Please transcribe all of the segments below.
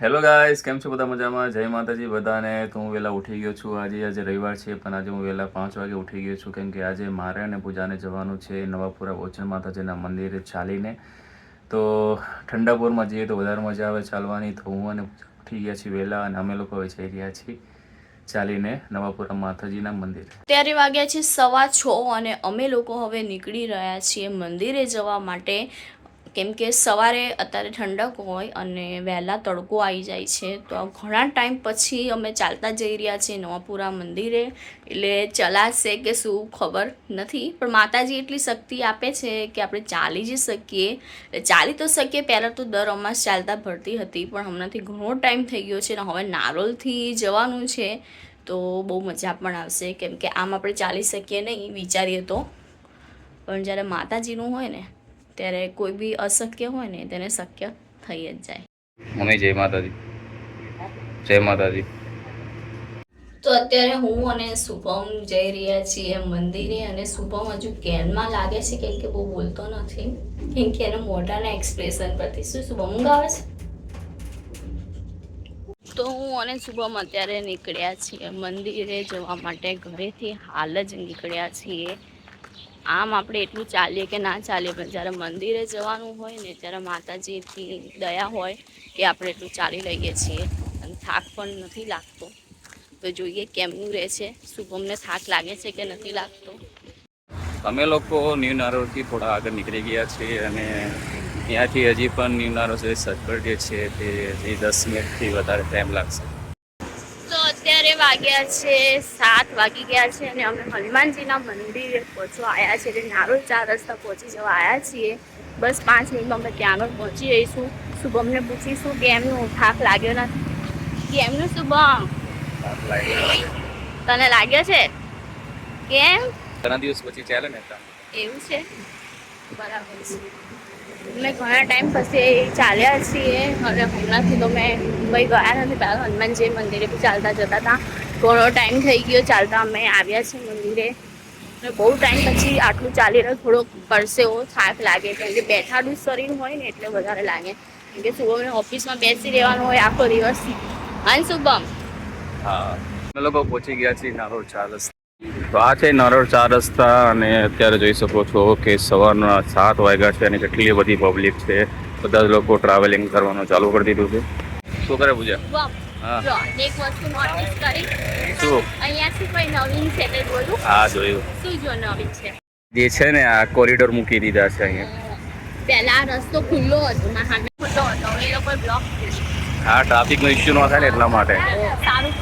Hello guys, કેમ છો બધા? મજામાં? જય માતાજી બધાને. તો હું વહેલા ઉઠી ગયો છું. આજે રવિવાર છે, પણ આજે હું વહેલા 5 વાગે ઉઠી ગયો છું, કેમ કે આજે મારે અને પૂજાને જવાનું છે નવાપુરા ઓચન માતાજીના મંદિરે ચાલીને. તો ઠંડાપુરમાં જઈએ તો વધારે મજા આવે ચાલવાની. તો હું અને પૂજા ઉઠી ગયા છીએ વહેલા, અને અમે લોકો હવે જઈ રહ્યા છીએ ચાલીને નવાપુરા માતાજીના મંદિરે. અત્યારે વાગ્યા છે 6:15 અને અમે લોકો હવે નીકળી રહ્યા છીએ મંદિરે જવા માટે, કેમ કે સવારે અત્યારે ઠંડક હોય અને વહેલા તડકો આવી જાય છે. તો ઘણા ટાઈમ પછી અમે ચાલતા જઈ રહ્યા છીએ નવાપુરા મંદિરે. એટલે ચલાશે કે શું ખબર નથી, પણ માતાજી એટલી શક્તિ આપે છે કે આપણે ચાલી જ શકીએ. ચાલી તો શકીએ. પહેલાં તો દર અમાસ ચાલતા ભરતી હતી, પણ હમણાંથી ઘણો ટાઈમ થઈ ગયો છે ને હવે નારોલથી જવાનું છે. તો બહુ મજા પણ આવશે, કેમ કે આમ આપણે ચાલી શકીએ નહીં વિચારીએ તો, પણ જ્યારે માતાજીનું હોય ને ત્યારે કોઈ બી અશક્ય હોય ને તેને શક્ય થઈ જ જાય. મમ્મી જય માતાજી. જય માતાજી. તો અત્યારે હું અને શુભમ જઈ રહ્યા છીએ મંદિરે, અને શુભમ હજુ કેનમાં લાગે છે કેમ કે બહુ બોલતો નથી, કેમ કે એના મોઢાના એક્સપ્રેશન પરથી. શું શુભમ ઊંઘ આવે છે? તો હું અને શુભમ અત્યારે નીકળ્યા છીએ મંદિરે જવા માટે. ઘરેથી હાલ જ નીકળ્યા છીએ. આમ આપણે એટલું ચાલીએ કે ના ચાલીએ, પણ જ્યારે મંદિરે જવાનું હોય ને ત્યારે માતાજીથી દયા હોય કે આપણે એટલું ચાલી લઈએ છીએ અને થાક પણ નથી લાગતો. તો જોઈએ કેમનું રહે છે, શુભમને થાક લાગે છે કે નથી લાગતો. અમે લોકો ન્યૂ નારોલથી થોડા આગળ નીકળી ગયા છીએ, અને ત્યાંથી હજી પણ ન્યૂ નારોલ જે સર્કલ જે છે તે હજી 10 મિનિટથી વધારે ટાઈમ લાગશે. તો અત્યારે વાગ્યા છે 7 વાગી ગયા છે અને અમે હનુમાનજીના મંદિરે પહોંચવા આવ્યા છીએ, એટલે નારોલ 4 રસ્તા પહોંચી જવા આવ્યા છીએ. બસ 5 મિનિટમાં અમે ત્યાં આગળ પહોંચી જઈશું. શુભમને પૂછીશું કે એમનું થાક લાગ્યો નથી. કેમનું શુભમ? તને લાગ્યો છે? કેમ? ઘણા દિવસ પછી ચાલે ને એવું છે, બરાબર છે. મેં ઘણા ટાઈમ પછી ચાલ્યા છીએ, અને હમણાંથી તો મેં કંઈ ગયા નથી. પહેલાં હનુમાનજી મંદિરે બી ચાલતા જતા હતા. ઘણો ટાઈમ થઈ ગયો ચાલતા અમે આવ્યા છીએ મંદિરે, અને બહુ ટાઈમ પછી આટલું ચાલીને થોડોક પરસેવો થાક લાગે, કેમ કે બેઠાડું શરીર હોય ને એટલે વધારે લાગે. કેમ કે શુભમને ઓફિસમાં બેસી રહેવાનું હોય આખો દિવસ. હા શુભમ? હા, અમે લોકો પહોંચી ગયા છીએ નારોલ 4 રસ્તા. તો આ છે નારોલ 4 રસ્તા, અને અત્યારે જોઈ શકો છો કે સવારના 7 વાગ્યા છે અને કેટલી બધી પબ્લિક છે. બધા જ લોકો ટ્રાવેલિંગ કરવાનું ચાલુ કરી દીધું છે. શું કરે પૂજા? હા, જો એક વસ્તુ નોટિસ કરી? શું? અહીંયાથી કોઈ નવીન છે તે બોલું? હા, જોયું. શું જો નવીન છે? જે છે ને આ કોરિડોર મૂકી દીધા છે અહીંયા. પહેલા આ રસ્તો ખુલ્લો હતો, મારા સામે ખુલ્લો હતો, એ લોકો બ્લોક કર્યો. હા, ટ્રાફિકનો ઇસ્યુ ન થાય ને એટલા માટે. સારું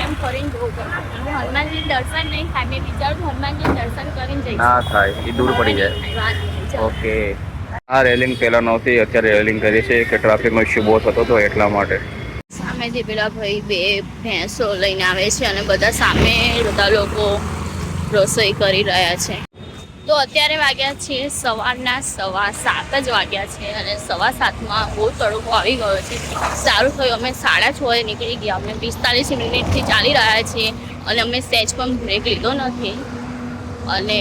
એમ કરીને જવું પડે. હનુમાનજી દર્શન નહીં થાય, મેં વિચાર્યું હનુમાનજી દર્શન કરીને જઈશ. ના થાય, એ દૂર પડી જાય. ઓકે. આ રેલિંગ પહેલા નહોતી, અત્યારે રેલિંગ કરી છે કે ટ્રાફિકનો ઇસ્યુ બહુ થતો હતો એટલા માટે. સામેથી પેલા ભાઈ 2 ભેંસો લઈને આવે છે, અને બધા સામે બધા લોકો રસોઈ કરી રહ્યા છે. તો અત્યારે વાગ્યા છે સવારના 7:15 જ વાગ્યા છે, અને 7:15માં બહુ તડકો આવી ગયો છે. સારું થયું અમે 6:30 નીકળી ગયા. અમે 45 મિનિટથી ચાલી રહ્યા છીએ, અને અમે સહેજ પણ બ્રેક લીધો નથી. અને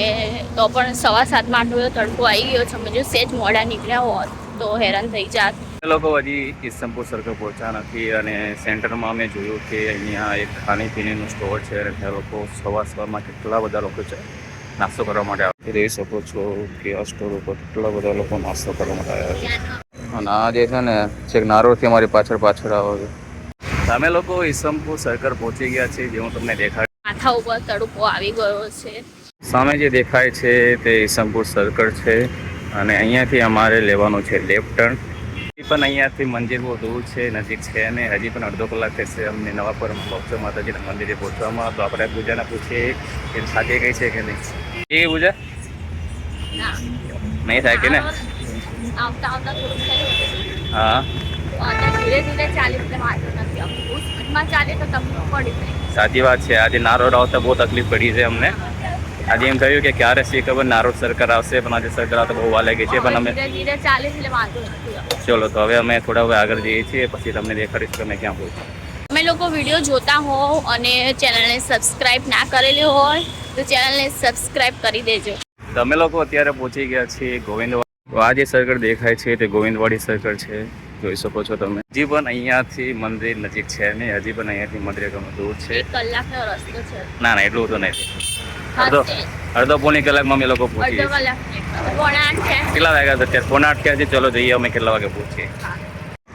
તો પણ 7:15માં આટલો તડકો આવી ગયો છે. અમે જો સહેજ મોડા નીકળ્યા હોત તો હેરાન થઈ જાત. લોકો હજી ઈસમપુર સર્કલ પહોંચ્યા નથી, અને સેન્ટરમાં અમે જોયું કે અહીંયા એક ખાણીપીણીનું સ્ટોર છે, અને ત્યાં લોકો સવારમાં કેટલા બધા લોકો છે નાસ્તો કરવા માટે આવે. જોઈ શકો છો કે આ સ્ટોર ઉપર કેટલા બધા લોકો નાસ્તો કરવા માટે આવ્યા છે. અને આ જે છે ને છેક નારોલથી અમારી પાછળ આવે છે. અમે લોકો ઈસમપુર સર્કલ પહોંચી ગયા છીએ, જે હું તમને દેખાડ. માથા ઉપર તડકો આવી ગયો છે. સામે જે દેખાય છે તે ઈસમપુર સર્કલ છે, અને અહીંયાથી અમારે લેવાનું છે લેફ્ટ ટર્ન. પણ અહીંયાથી મંદિર બહુ દૂર છે, નજીક છે ને. હજી પણ અડધો કલાક થશે અમને નવાપુરામાં ઓચન માતાજીના મંદિરે પહોંચવામાં. તો આપણે પૂજાને પૂછીએ કે થાકી ગઈ છે કે નહીં. એ પૂજા નહીં થાય કે ને? આવતા થોડું થયું. હા, ધીરે ધીરે ચાલે એટલે વાંધો નથી. બહુ સ્પીડમાં ચાલે તો તકલીફ પડી જાય. સાચી વાત છે. આજે નારોલ આવતા બહુ તકલીફ પડી છે અમને. આજે એમ થયું કે ક્યારે શી ખબર નારોલ સરકાર આવશે, પણ આજે સરકાર આવતા બહુ વાર લાગી છે. પણ અમે ધીરે ધીરે ચાલે એટલે વાંધો નથી. ચલો, તો હવે અમે થોડા હવે આગળ જઈએ છીએ, પછી તમને દેખાડીશું કે અમે ક્યાં પહોંચ્યા. તમે લોકો વિડીયો જોતા હો અને ચેનલને સબસ્ક્રાઇબ ના કરેલી હોય તો ચેનલને સબસ્ક્રાઇબ કરી દેજો. તમે લોકો અત્યારે પહોંચી ગયા છીએ ગોવિંદવાડી. આ જે સર્કલ દેખાય છે તે ગોવિંદવાડી સર્કલ છે, જોઈ શકો છો તમે. હજી પણ અહીંયાથી મંદિર નજીક છે નહીં, હજી પણ અહીંયાથી મંદિર ઘણું દૂર છે. 1 કલાકનો રસ્તો છે. ના ના એટલું તો નથી. હાચે. અડધો પોણી કલાકમાં અમે લોકો પહોંચી અડધો જઈએ. કલાક 7:30 છે. કેટલા વાગ્યા છે અત્યારે? 7:45 થયા છે. ચલો જોઈએ અમે કેટલા વાગે પહોંચીએ.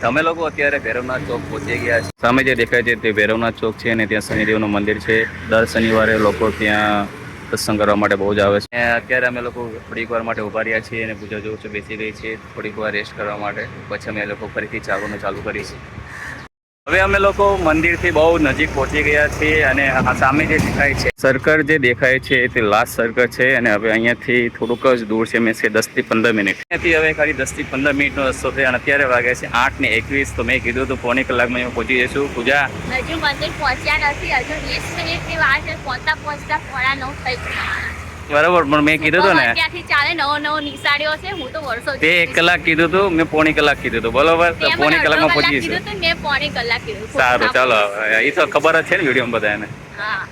તમે લોકો અત્યારે ભૈરવનાથ ચોક પહોંચી ગયા છે. સામે જે દેખાય છે તે ભૈરવનાથ ચોક છે અને ત્યાં શનિદેવનું મંદિર છે. દર શનિવારે લોકો ત્યાં દર્શન કરવા માટે બહુ જ આવે છે. અને અત્યારે અમે લોકો થોડીક વાર માટે ઉભા રહ્યા છીએ અને પૂજા જોઉં છું બેસી રહી છે થોડીક વાર રેસ્ટ કરવા માટે. પછી અમે લોકો ફરીથી ચાલુ કરીશું. હવે અમે લોકો મંદિરથી બહુ નજીક પહોંચી ગયા છીએ અને આ સામે જે દેખાય છે સર્કલ જે દેખાય છે તે લાસ્ટ સર્કલ છે અને હવે અહીંયાથી થોડુંક જ દૂર છે, મેં 10 થી 15 મિનિટ. અહીંયાથી હવે ખાલી 10 થી 15 મિનિટનો રસ્તો છે અને અત્યારે વાગે છે 8:21. તો મેં કીધું તો પોણી કલાકમાં અમે પહોંચી જઈશું. પૂજા હજુ મંદિર પહોંચ્યા નથી, હજુ 20 મિનિટની વાર છે. પહોંચતા 9:30 થઈ ગયા. બરાબર, પણ મેં કીધું હતું ને ત્યાંથી ચાલે નવો નિશાળીઓ છે. હું તો વર્ષો તે 1 કલાક કીધું હતું, મેં પોણી કલાક કીધું હતું. બરોબર, તો પોણી કલાકમાં પહોંચી જઈશું. મેં પોણી કલાક કીધું. સારું, ચાલો. એ તો ખબર જ છે ને વિડીયો બધાને.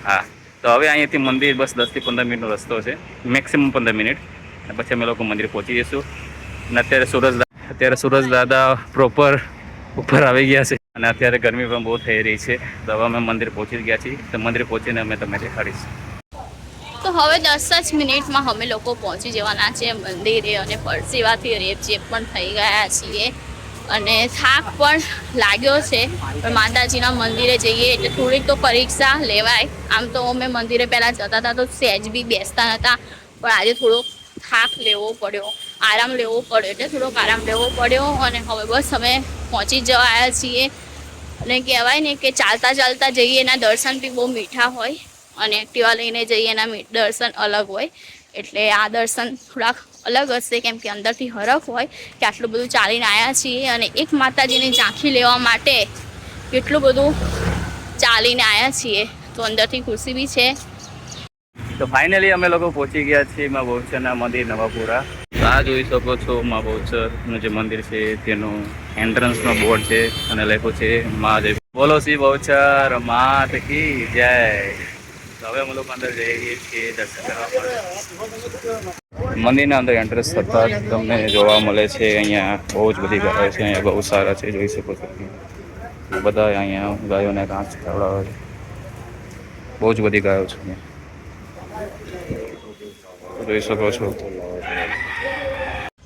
હા, તો હવે અહીંયાથી મંદિર બસ 10 થી 15 મિનિટનો રસ્તો છે, મેક્સિમમ 15 મિનિટ. અને પછી અમે લોકો મંદિર પહોંચી જઈશું. અને અત્યારે સૂરજ દાદા પ્રોપર ઉપર આવી ગયા છે અને અત્યારે ગરમી પણ બહુ થઈ રહી છે. તો હવે અમે મંદિર પહોંચી ગયા છીએ. તો મંદિર પહોંચીને અમે તમને દેખાડીશ. તો હવે 10 જ મિનિટમાં અમે લોકો પહોંચી જવાના છે મંદિરે અને પરસેવાથી રેપ જે પણ થઈ ગયા છીએ અને થાક પણ લાગ્યો છે. પણ માતાજીના મંદિરે જઈએ એટલે થોડીક તો પરીક્ષા લેવાય. આમ તો અમે મંદિરે પહેલાં જતા હતા તો સહેજ બી બેસતા નહોતા, પણ આજે થોડોક થાક લેવો પડ્યો, આરામ લેવો પડ્યો એટલે થોડોક આરામ લેવો પડ્યો. અને હવે બસ અમે પહોંચી જવા આવ્યા છીએ. અને કહેવાય ને કે ચાલતા ચાલતા જઈએ એના દર્શન બી બહુ મીઠા હોય અને એક્ટિવા લઈને જઈએ એના દર્શન અલગ હોય. એટલે આ દર્શન થોડાક અલગ હશે કેમ કે અંદરથી હરખ હોય કે આટલું બધું ચાલીને આવ્યા છીએ અને એક માતાજીને ઝાંખી લેવા માટે કેટલું બધું ચાલીને આવ્યા છીએ. તો અંદરથી ખુશી બી છે. તો ફાઇનલી અમે લોકો પહોંચી ગયા છીએ મા બહુચરના મંદિર નવાપુરા. આ જોઈ શકો છો મા બહુચરનું જે મંદિર છે તેનું એન્ટ્રન્સનો બોર્ડ છે અને લખ્યું છે મહાદેવ. બોલો શ્રી બહુચર માત કી જય. હવે અમે લોકો અંદર જઈએ છીએ દર્શન કરવા. મંદિરના અંદર એન્ટ્રન્સ થતા જ તમને જોવા મળે છે અહીંયા બહુ જ બધી ગાયો છે. અહીંયા બહુ સારા છે, જોઈ શકો છો. બધા અહીંયા ગાયોને ઘાસ ખવડાવે છે. બહુ જ બધી ગાયો છે અહીંયા, જોઈ શકો છો.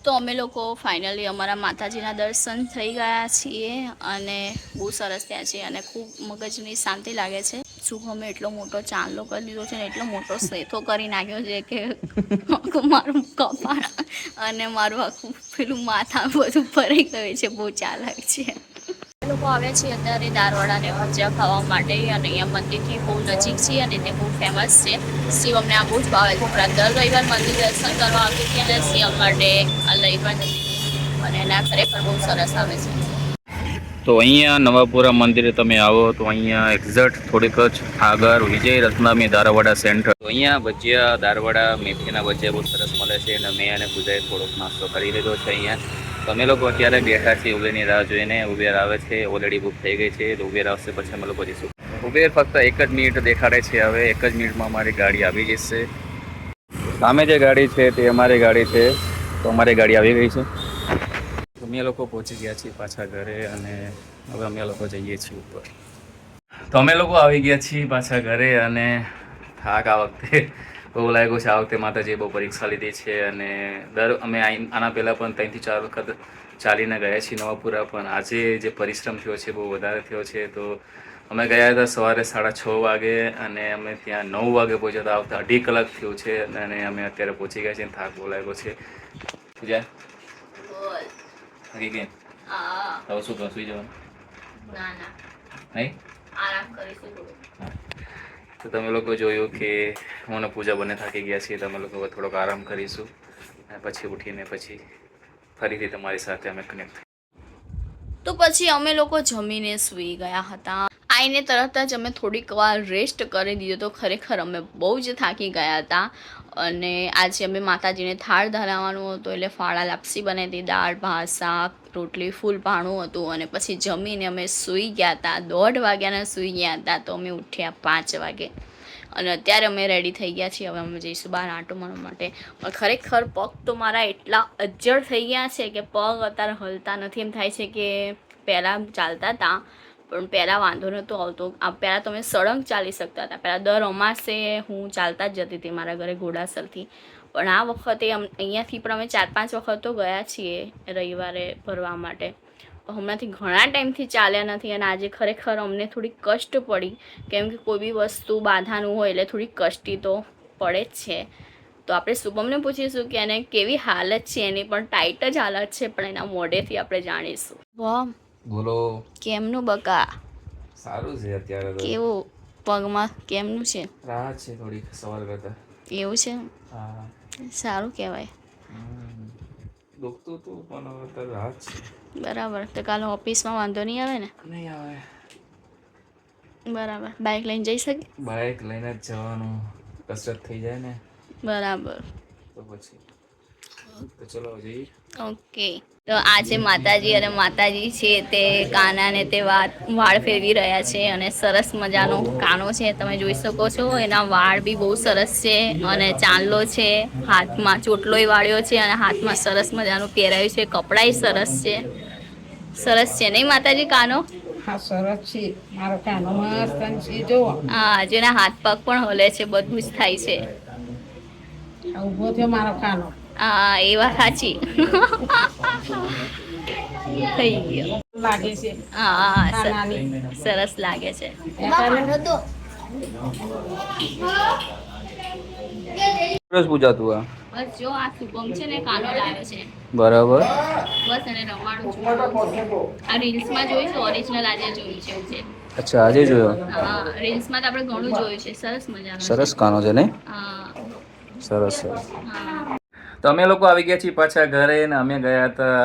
તો અમે લોકો ફાઇનલી અમારા માતાજીના દર્શન થઈ ગયા છીએ અને બહુ સરસ થયા છે અને ખૂબ મગજની શાંતિ લાગે છે. શું અમે એટલો મોટો ચાંદલો કરી દીધો છે ને એટલો મોટો સેથો કરી નાખ્યો છે કે આખું મારું કપાળ અને મારું આખું પેલું માથા બધું ભરાઈ ગયું છે. બહુ ચાલાક છે. લોકો આવ્યા છે અત્યારે દારવાડા અને ભજીયા ખાવા માટે અને અહીંયા મંદિરથી બહુ નજીક છે અને તે બહુ ફેમસ છે. શિવ અમને આ બહુ જ ભાવે છે. ઉપરાંત દર રવિવાર મંદિર દર્શન કરવા આવી હતી અને શિવ માટે આ લઈ પણ જતી અને એના ખરેખર બહુ સરસ આવે છે. તો અહીંયા નવાપુરા મંદિરે તમે આવો તો અહીંયા એક્ઝેક્ટ થોડીક જ આગળ વિજય રત્નામી દારવાડા સેન્ટર. તો અહીંયા ભજીયા દારવાડા મેથીના ભજીયા બહુ સરસ મળે છે અને મેં અને પૂજાએ થોડોક નાસ્તો કરી લીધો છે અહીંયા. તો અમે લોકો અત્યારે બેઠા છીએ ઉબેરની રાહ જોઈને. ઉબેર આવે છે, ઓલરેડી બુક થઈ ગઈ છે. તો ઉબેર આવશે પછી અમે લોકો જઈશું. ઉબેર ફક્ત 1 જ મિનિટ દેખાડે છે. હવે 1 જ મિનિટમાં અમારી ગાડી આવી જશે. સામે જે ગાડી છે તે અમારી ગાડી છે. તો અમારી ગાડી આવી ગઈ છે. અમે લોકો પહોંચી ગયા છીએ પાછા ઘરે અને હવે અમે લોકો જઈએ છીએ ઉપર. તો અમે લોકો આવી ગયા છીએ પાછા ઘરે અને થાક આ વખતે બહુ લાગ્યો છે. આ વખતે માતાજીએ બહુ પરીક્ષા લીધી છે અને અમે આના પહેલાં પણ 3 થી 4 વખત ચાલીને ગયા છીએ નવાપુરા. પણ આજે જે પરિશ્રમ થયો છે બહુ વધારે થયો છે. તો અમે ગયા હતા સવારે 6:30 વાગે અને અમે ત્યાં 9 વાગે પહોંચ્યા હતા. આવતા 2.5 કલાક થયું છે અને અમે અત્યારે પહોંચી ગયા છીએ. થાક બહુ લાગ્યો છે. પૂજા કેમ હવે શું કરો? સુઈ જવાનું? નહીં, આરામ કરીશું. તો તમે લોકો જોયું કે હું અને પૂજા બંને થાકી ગયા છીએ. તમે લોકો થોડોક આરામ કરીશું અને પછી ઉઠીને પછી ફરીથી તમારી સાથે અમે કનેક્ટ. તો પછી અમે લોકો જમીને સૂઈ ગયા હતા. આવીને તરત જ અમે થોડીક વાર રેસ્ટ કરી દીધો. તો ખરેખર અમે બહુ જ થાકી ગયા હતા અને આજે અમે માતાજીને થાળ ધરાવવાનું હતું એટલે ફાળા લાપસી બનાવી હતી, દાળ ભાત શાક રોટલી ફૂલ ભાણું હતું અને પછી જમીને અમે સૂઈ ગયા હતા. 1:30 વાગ્યાના સૂઈ ગયા હતા તો અમે ઉઠ્યા 5 વાગે અને અત્યારે અમે રેડી થઈ ગયા છીએ. હવે અમે જઈશું બહાર આંટો મારવા માટે. પણ ખરેખર પગ તો મારા એટલા અજ્જડ થઈ ગયા છે કે પગ અત્યારે હલતા નથી. એમ થાય છે કે પહેલાં ચાલતા હતા પણ પહેલાં વાંધો નહોતો આવતો. પહેલાં તમે સળંગ ચાલી શકતા હતા. પહેલાં દર અમાસે હું ચાલતા જ જતી હતી મારા ઘરે ઘોડાસરથી. પણ આ વખતે અહીંયાથી પણ અમે 4-5 વખત તો ગયા છીએ રવિવારે ભરવા માટે. હમણાંથી ઘણા ટાઈમથી ચાલ્યા નથી અને આજે ખરેખર અમને થોડી કષ્ટ પડી, કેમ કે કોઈ બી વસ્તુ બાધાનું હોય એટલે થોડી કષ્ટી તો પડે જ છે. તો આપણે શુભમને પૂછીશું કે એને કેવી હાલત છે. એની પણ ટાઈટ જ હાલત છે, પણ એના મોઢેથી આપણે જાણીશું. બોલો. કેમનું બકા? સારું છે અત્યારે તો. કેવું પગમાં કેમનું છે? રાહત છે થોડી સવાર કરતા. એવું છે? હા, સારું કહેવાય. દુખતું હતું પણ હવે અત્યારે રાહત છે. બરાબર. તો કાલે ઓફિસમાં વાંધો નહીં આવે ને? નહીં આવે. બરાબર. બાઇક લઈને જઈ શકે? બાઇક લઈને જ જવાનું, કસરત થઈ જાય ને. બરાબર. તો પછી તો ચલો જઈએ. ઓકે. તો આજે માતાજી અને માતાજી છે તે કાનાને તે વાળ ફેરવી રહ્યા છે અને સરસ મજાનો કાનો છે, તમે જોઈ શકો છો. એના વાળ બી બહુ સરસ છે અને ચાંદલો છે, હાથમાં ચોટલોય વાળ્યો છે અને હાથમાં સરસ મજાનું પહેરાયું છે. કપડાય સરસ છે. સરસ છે નહીં માતાજી કાનો? હા સરસ છે મારો કાનો મસ્ત છે જો. હા, જેના હાથ પગ પણ હલે છે, બધું જ થાય છે. ઊભો થયો મારો કાનો. હા, એ વાત સાચી. થઈ ગયો લાગે છે. હા, કાનાની. સરસ લાગે છે. સરસ પૂજાતું આ. બસ જો આ શુભમ છે ને કાનો લાવ્યો છે. બરાબર. બસ એને રમાડું છું. આ રીલ્સમાં જોયું છે, ઓરિજિનલ આજે જોયું છે એવું છે. અચ્છા, આજે જોયો. હા, રીલ્સમાં તો આપણે ઘણું જોયું છે. સરસ મજાનો છે. સરસ કાનો છે ને. હા. સરસ સરસ. હા. તો અમે લોકો આવી ગયા છીએ પાછા ઘરે ને અમે ગયા હતા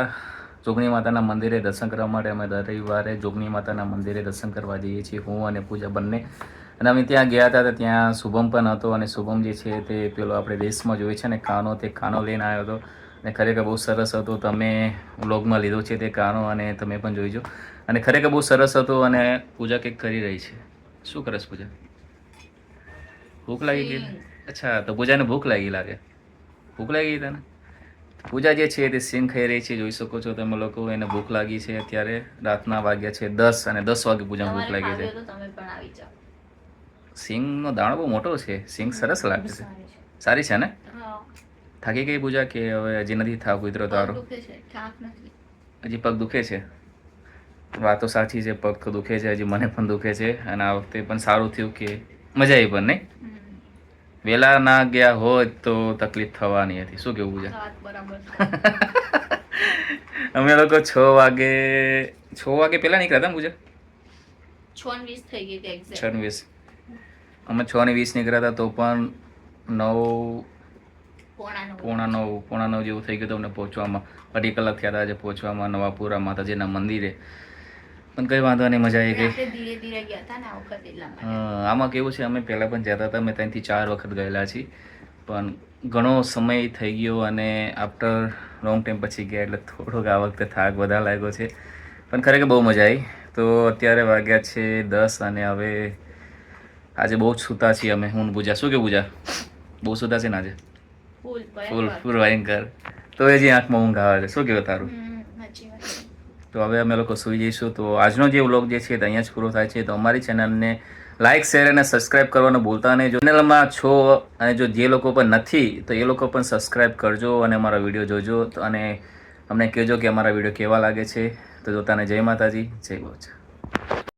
જોગણી માતાના મંદિરે દર્શન કરવા માટે. અમે દર રવિવારે જોગણી માતાના મંદિરે દર્શન કરવા જઈએ છીએ, હું અને પૂજા બંને. અને અમે ત્યાં ગયા હતા તો ત્યાં શુભમ પણ હતો અને શુભમ જે છે તે પેલો આપણે દેશમાં જોઈએ છે ને કાનો, તે કાનો લઈને આવ્યો હતો અને ખરેખર બહુ સરસ હતો. તમે વ્લોગમાં લીધો છે તે કાનો અને તમે પણ જોઈજો. અને ખરેખર બહુ સરસ હતો. અને પૂજા કંઈક કરી રહી છે. શું કરસ પૂજા? ભૂખ લાગી ગઈ? અચ્છા, તો પૂજાને ભૂખ લાગી લાગે. ભૂખ લાગી ગઈ તને? પૂજા જે છે તે સિંગ ખાઈ રહી છે, જોઈ શકો છો તમે લોકો. એને ભૂખ લાગી છે. અત્યારે રાતના વાગ્યા છે 10 અને 10 વાગે પૂજાને ભૂખ લાગી છે. તમે પણ આવી જાઓ. સિંગનો દાણો બહુ મોટો છે. સિંગ સરસ લાગે છે. સારી છે ને? થાકી ગઈ પૂજા કે હવે હજી નથી થાક ઉતરો તારો? હજી પગ દુખે છે. વાતો સાચી છે, પગ તો દુખે છે, હજી મને પણ દુખે છે. અને આ વખતે પણ સારું થયું કે મજા આવી પણ નહીં. વહેલા ના ગયા હોત તો તકલીફ થવાની હતી. શું કેવું પૂજા? અમે લોકો 6 વાગે પહેલા નીકળ્યા હતા પૂજા. 6:20 થઈ ગઈ હતી એક્ઝેક્ટ. 6:20. અમે 6:20 નીકળ્યા હતા તો પણ 9 પોણા 9 જેવું થઈ ગયું અમને પહોંચવામાં. 2.5 કલાક થયા હતા આજે પહોંચવામાં નવાપુરા માતાજીના મંદિરે. પણ કંઈ વાંધો નહીં, મજા આવી ગઈ. ધીરે ધીરે ગયા હતા ને આ વખતે એટલા માટે. આમાં કેવું છે, અમે પહેલાં પણ જતા હતા. અમે 3 થી 4 વખત ગયેલા છીએ, પણ ઘણો સમય થઈ ગયો અને આફ્ટર લોંગ ટાઈમ પછી ગયા એટલે થોડોક આ વખતે થાક વધારે લાગ્યો છે. પણ ખરેખર બહુ મજા આવી. તો અત્યારે વાગ્યા છે 10 અને હવે આજે બહુ જ સૂતા છીએ અમે, હું પૂજા. શું કે પૂજા? બહુ સૂતા છે ને આજે? ફૂલ ભયંકર. તો એ જે આંખમાં ઊંઘ આવે છે. શું કહેવું તારું? તો હવે અમે લોકો સૂઈ જઈશું. તો આજનો જે વ્લોગ જે છે તે અહીંયા જ પૂરો થાય છે. તો અમારી ચેનલને લાઇક, શેર અને સબસ્ક્રાઇબ કરવાનું ભૂલતા નહીં. જો ચેનલમાં છો અને જો જે લોકો પણ નથી તો એ લોકો પણ સબસ્ક્રાઇબ કરજો અને અમારા વિડીયો જોજો. અને અમને કહેજો કે અમારા વિડીયો કેવા લાગે છે. તો જોતાને જય માતાજી, જય ગૌચર.